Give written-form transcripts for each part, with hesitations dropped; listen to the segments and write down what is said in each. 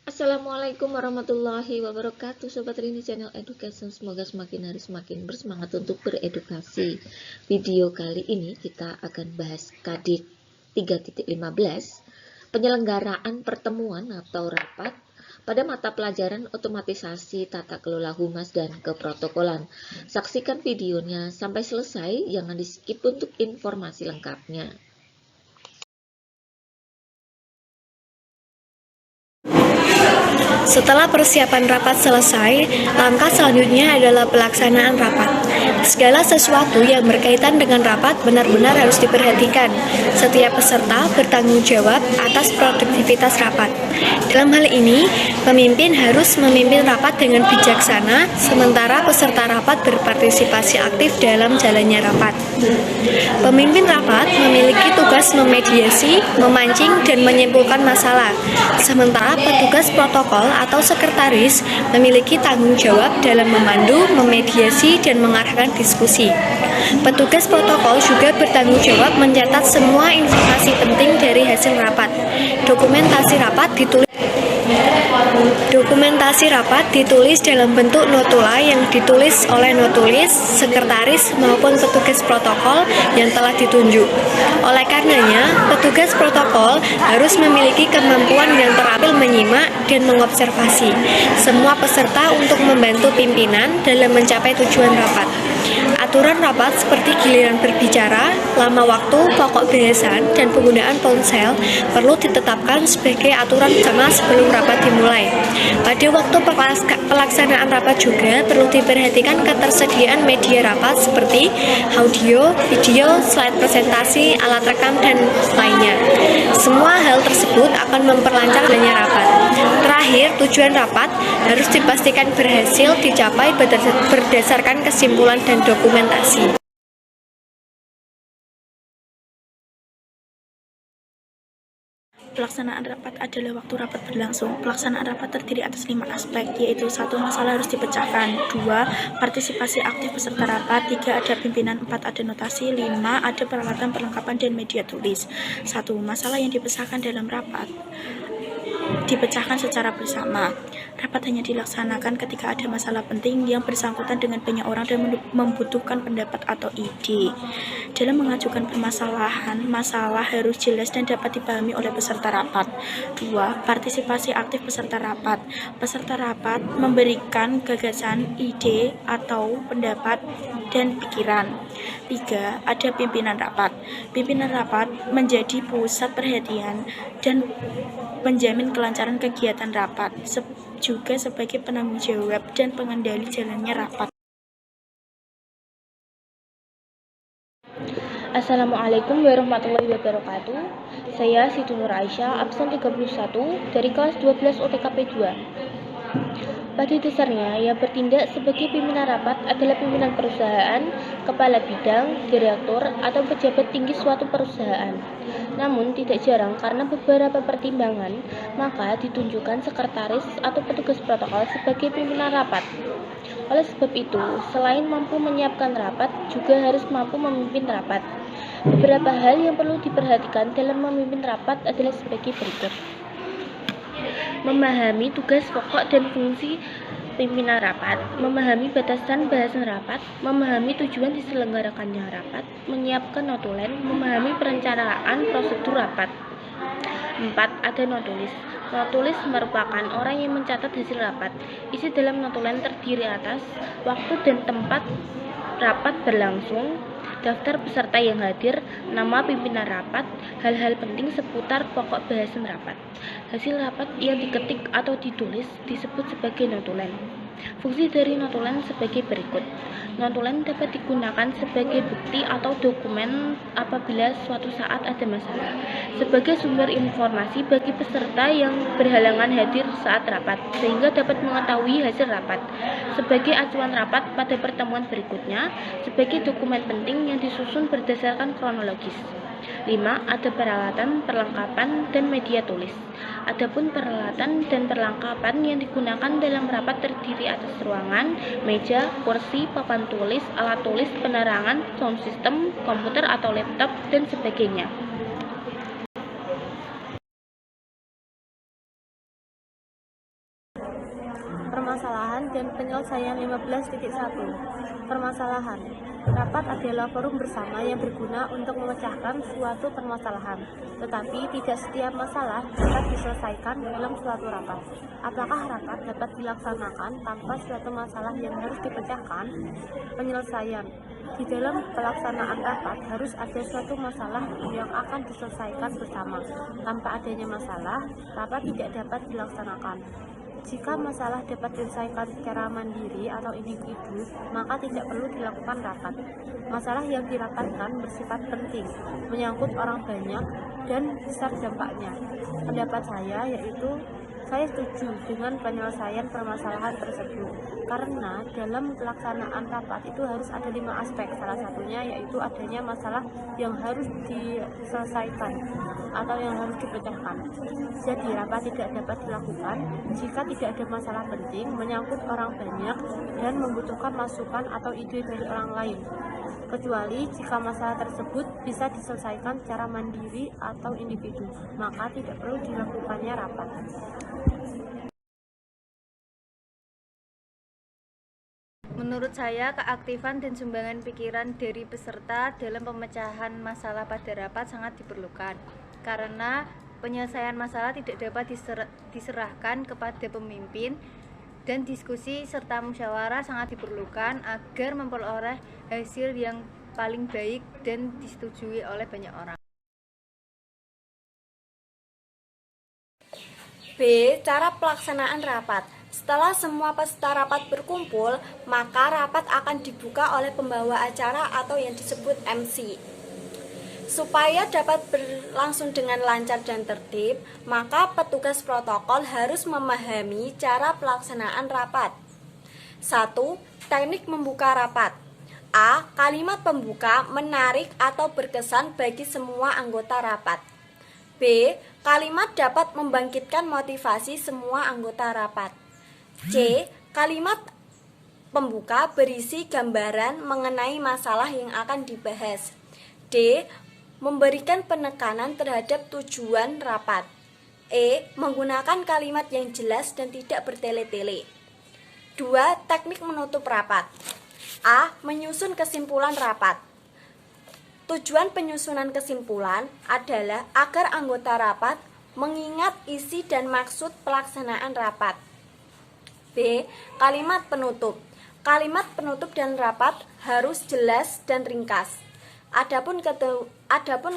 Assalamualaikum warahmatullahi wabarakatuh, Sobat Rini Channel Education. Semoga semakin hari semakin bersemangat untuk beredukasi. Video kali ini kita akan bahas KD 3.15, penyelenggaraan pertemuan atau rapat pada mata pelajaran otomatisasi tata kelola humas dan keprotokolan. Saksikan videonya sampai selesai, jangan di skip untuk informasi lengkapnya. Setelah persiapan rapat selesai, langkah selanjutnya adalah pelaksanaan rapat. Segala sesuatu yang berkaitan dengan rapat benar-benar harus diperhatikan. Setiap peserta bertanggung jawab atas produktivitas rapat. Dalam hal ini, pemimpin harus memimpin rapat dengan bijaksana, sementara peserta rapat berpartisipasi aktif dalam jalannya rapat. Pemimpin rapat memiliki tugas memediasi, memancing, dan menyimpulkan masalah, sementara petugas protokol atau sekretaris memiliki tanggung jawab dalam memandu, memediasi, dan mengarahkan diskusi. Petugas protokol juga bertanggung jawab mencatat semua informasi penting dari hasil rapat. Dokumentasi rapat ditulis dalam bentuk notula yang ditulis oleh notulis, sekretaris, maupun petugas protokol yang telah ditunjuk. Oleh karenanya, petugas protokol harus memiliki kemampuan yang terampil menyimak dan mengobservasi semua peserta untuk membantu pimpinan dalam mencapai tujuan rapat. Aturan rapat seperti giliran berbicara, lama waktu, pokok bahasan, dan penggunaan ponsel perlu ditetapkan sebagai aturan bersama sebelum rapat dimulai. Pada waktu pelaksanaan rapat juga perlu diperhatikan ketersediaan media rapat seperti audio, video, slide presentasi, alat rekam, dan lainnya. Semua hal tersebut akan memperlancar jalannya rapat. Terakhir, tujuan rapat harus dipastikan berhasil dicapai berdasarkan kesimpulan dan dokumentasi. Pelaksanaan rapat adalah waktu rapat berlangsung. Pelaksanaan rapat terdiri atas 5 aspek, yaitu 1. Masalah harus dipecahkan. 2. Partisipasi aktif peserta rapat. 3. Ada pimpinan. 4. Ada notasi. 5. Ada peralatan, perlengkapan, dan media tulis. 1. Masalah yang dipecahkan dalam rapat dipecahkan secara bersama. Rapat hanya dilaksanakan ketika ada masalah penting yang bersangkutan dengan banyak orang dan membutuhkan pendapat atau ide. Dalam mengajukan permasalahan, masalah harus jelas dan dapat dipahami oleh peserta rapat. 2. Partisipasi aktif peserta rapat. Peserta rapat memberikan gagasan, ide, atau pendapat dan pikiran. 3. Ada pimpinan rapat. Pimpinan rapat menjadi pusat perhatian dan menjamin kelancaran kegiatan rapat, juga sebagai penanggung jawab dan pengendali jalannya rapat. Assalamualaikum warahmatullahi wabarakatuh. Saya Siti Nur Aisyah, absen 31 dari kelas 12 OTKP 2. Pada dasarnya, yang bertindak sebagai pimpinan rapat adalah pimpinan perusahaan, kepala bidang, direktur, atau pejabat tinggi suatu perusahaan. Namun, tidak jarang karena beberapa pertimbangan, maka ditunjukkan sekretaris atau petugas protokol sebagai pimpinan rapat. Oleh sebab itu, selain mampu menyiapkan rapat, juga harus mampu memimpin rapat. Beberapa hal yang perlu diperhatikan dalam memimpin rapat adalah sebagai berikut. Memahami tugas pokok dan fungsi pimpinan rapat, memahami batasan bahasan rapat, memahami tujuan diselenggarakannya rapat, menyiapkan notulen, memahami perencanaan prosedur rapat. 4. Ada notulis. Notulis merupakan orang yang mencatat hasil rapat. Isi dalam notulen terdiri atas waktu dan tempat rapat berlangsung, daftar peserta yang hadir, nama pimpinan rapat, hal-hal penting seputar pokok bahasan rapat. Hasil rapat yang diketik atau ditulis disebut sebagai notulen. Fungsi dari notulen sebagai berikut. Notulen dapat digunakan sebagai bukti atau dokumen apabila suatu saat ada masalah, sebagai sumber informasi bagi peserta yang berhalangan hadir saat rapat, sehingga dapat mengetahui hasil rapat, sebagai acuan rapat pada pertemuan berikutnya, sebagai dokumen penting yang disusun berdasarkan kronologis. 5. Ada peralatan, perlengkapan, dan media tulis. Adapun peralatan dan perlengkapan yang digunakan dalam rapat terdiri atas ruangan, meja, kursi, papan tulis, alat tulis, penerangan, sound system, komputer atau laptop, dan sebagainya. permasalahan dan penyelesaian 15.1. Permasalahan. Rapat adalah forum bersama yang berguna untuk memecahkan suatu permasalahan, tetapi tidak setiap masalah dapat diselesaikan dalam suatu rapat. Apakah rapat dapat dilaksanakan tanpa suatu masalah yang harus dipecahkan? Penyelesaian. Di dalam pelaksanaan rapat harus ada suatu masalah yang akan diselesaikan bersama. Tanpa adanya masalah, rapat tidak dapat dilaksanakan. Jika masalah dapat diselesaikan secara mandiri atau individu, maka tidak perlu dilakukan rapat. Masalah yang dirapatkan bersifat penting, menyangkut orang banyak, dan besar dampaknya. Pendapat saya yaitu saya setuju dengan penyelesaian permasalahan tersebut, karena dalam pelaksanaan rapat itu harus ada 5 aspek. Salah satunya yaitu adanya masalah yang harus diselesaikan atau yang harus dipecahkan. Jadi rapat tidak dapat dilakukan jika tidak ada masalah penting, menyangkut orang banyak, dan membutuhkan masukan atau ide dari orang lain, kecuali jika masalah tersebut bisa diselesaikan secara mandiri atau individu, maka tidak perlu dilakukannya rapat. Menurut saya, keaktifan dan sumbangan pikiran dari peserta dalam pemecahan masalah pada rapat sangat diperlukan, karena penyelesaian masalah tidak dapat diserahkan kepada pemimpin, dan diskusi serta musyawarah sangat diperlukan agar memperoleh hasil yang paling baik dan disetujui oleh banyak orang. B. Cara pelaksanaan rapat. Setelah semua peserta rapat berkumpul, maka rapat akan dibuka oleh pembawa acara atau yang disebut MC. Supaya dapat berlangsung dengan lancar dan tertib, maka petugas protokol harus memahami cara pelaksanaan rapat. 1. Teknik membuka rapat. A. Kalimat pembuka menarik atau berkesan bagi semua anggota rapat. B. Kalimat dapat membangkitkan motivasi semua anggota rapat. C. Kalimat pembuka berisi gambaran mengenai masalah yang akan dibahas. D. Memberikan penekanan terhadap tujuan rapat. E. Menggunakan kalimat yang jelas dan tidak bertele-tele. 2. Teknik menutup rapat. A. Menyusun kesimpulan rapat. Tujuan penyusunan kesimpulan adalah agar anggota rapat mengingat isi dan maksud pelaksanaan rapat. B. Kalimat penutup. Kalimat penutup dan rapat harus jelas dan ringkas. Adapun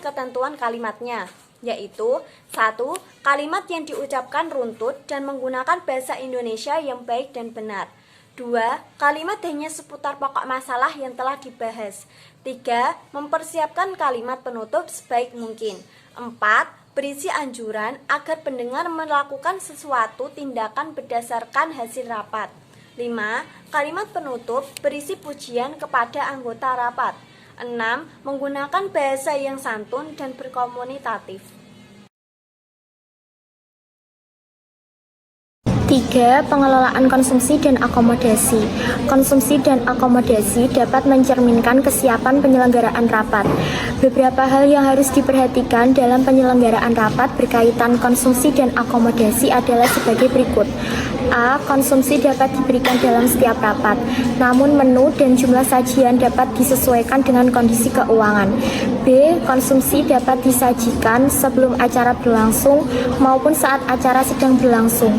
ketentuan kalimatnya, yaitu 1. Kalimat yang diucapkan runtut dan menggunakan bahasa Indonesia yang baik dan benar. 2. Kalimat hanya seputar pokok masalah yang telah dibahas. 3. Mempersiapkan kalimat penutup sebaik mungkin. 4. Berisi anjuran agar pendengar melakukan sesuatu tindakan berdasarkan hasil rapat. 5. Kalimat penutup berisi pujian kepada anggota rapat. 6. Menggunakan bahasa yang santun dan berkomunikatif. 3. Pengelolaan konsumsi dan akomodasi. Konsumsi dan akomodasi dapat mencerminkan kesiapan penyelenggaraan rapat. Beberapa hal yang harus diperhatikan dalam penyelenggaraan rapat berkaitan konsumsi dan akomodasi adalah sebagai berikut. A. Konsumsi dapat diberikan dalam setiap rapat, namun menu dan jumlah sajian dapat disesuaikan dengan kondisi keuangan. B. Konsumsi dapat disajikan sebelum acara berlangsung maupun saat acara sedang berlangsung.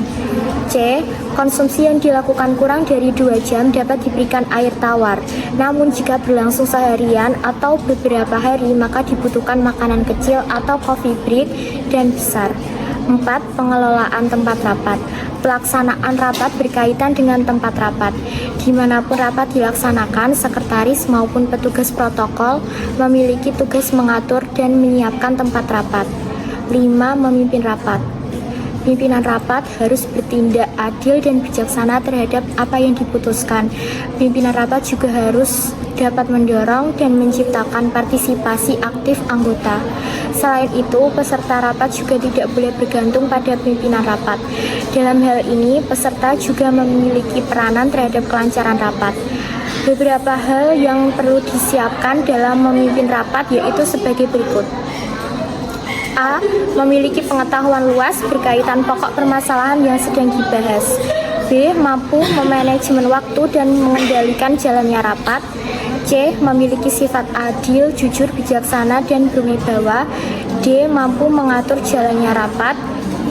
C. Konsumsi yang dilakukan kurang dari 2 jam dapat diberikan air tawar. Namun jika berlangsung seharian atau beberapa hari, maka dibutuhkan makanan kecil atau coffee break dan besar. 4. Pengelolaan tempat rapat. Pelaksanaan rapat berkaitan dengan tempat rapat. Dimanapun rapat dilaksanakan, sekretaris maupun petugas protokol memiliki tugas mengatur dan menyiapkan tempat rapat. 5. Memimpin rapat. Pimpinan rapat harus bertindak adil dan bijaksana terhadap apa yang diputuskan. Pimpinan rapat juga harus dapat mendorong dan menciptakan partisipasi aktif anggota. Selain itu, peserta rapat juga tidak boleh bergantung pada pimpinan rapat. Dalam hal ini, peserta juga memiliki peranan terhadap kelancaran rapat. Beberapa hal yang perlu disiapkan dalam memimpin rapat yaitu sebagai berikut. A. Memiliki pengetahuan luas berkaitan pokok permasalahan yang sedang dibahas. B. Mampu memanajemen waktu dan mengendalikan jalannya rapat. C. Memiliki sifat adil, jujur, bijaksana, dan berwibawa. D. Mampu mengatur jalannya rapat.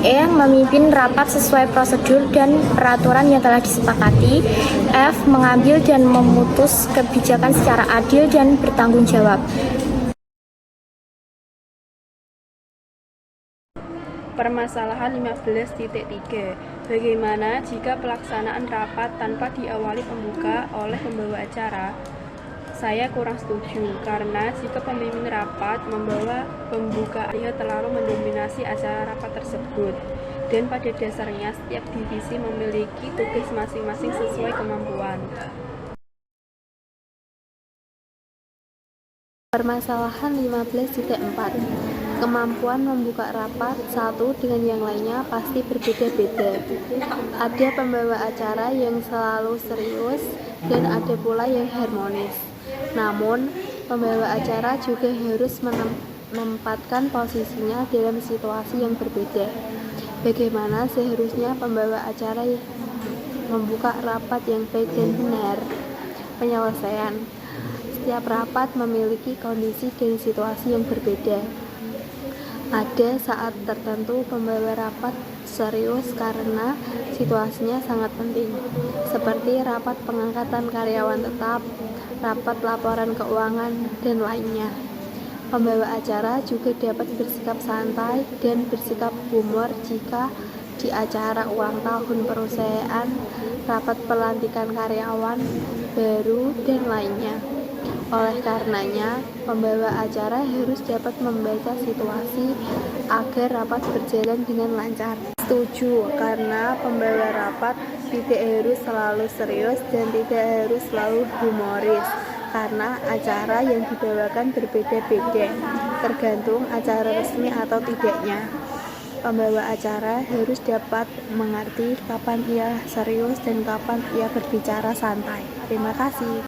E. Memimpin rapat sesuai prosedur dan peraturan yang telah disepakati. F. Mengambil dan memutus kebijakan secara adil dan bertanggung jawab. Permasalahan 15.3. Bagaimana jika pelaksanaan rapat tanpa diawali pembuka oleh pembawa acara? Saya kurang setuju, karena jika pemimpin rapat membawa pembuka dia terlalu mendominasi acara rapat tersebut. Dan pada dasarnya setiap divisi memiliki tugas masing-masing sesuai kemampuan. Permasalahan 15.4. Kemampuan membuka rapat satu dengan yang lainnya pasti berbeda-beda. Ada pembawa acara yang selalu serius dan ada pula yang harmonis. Namun, pembawa acara juga harus menempatkan posisinya dalam situasi yang berbeda. Bagaimana seharusnya pembawa acara membuka rapat yang baik dan benar? Penyelesaian. Setiap rapat memiliki kondisi dan situasi yang berbeda. Ada saat tertentu pembawa rapat serius karena situasinya sangat penting, seperti rapat pengangkatan karyawan tetap, rapat laporan keuangan, dan lainnya. Pembawa acara juga dapat bersikap santai dan bersikap humor jika di acara ulang tahun perusahaan, rapat pelantikan karyawan baru, dan lainnya. Oleh karenanya, pembawa acara harus dapat membaca situasi agar rapat berjalan dengan lancar. Setuju, karena pembawa rapat tidak harus selalu serius dan tidak harus selalu humoris, karena acara yang dibawakan berbeda-beda, tergantung acara resmi atau tidaknya. Pembawa acara harus dapat mengerti kapan ia serius dan kapan ia berbicara santai. Terima kasih.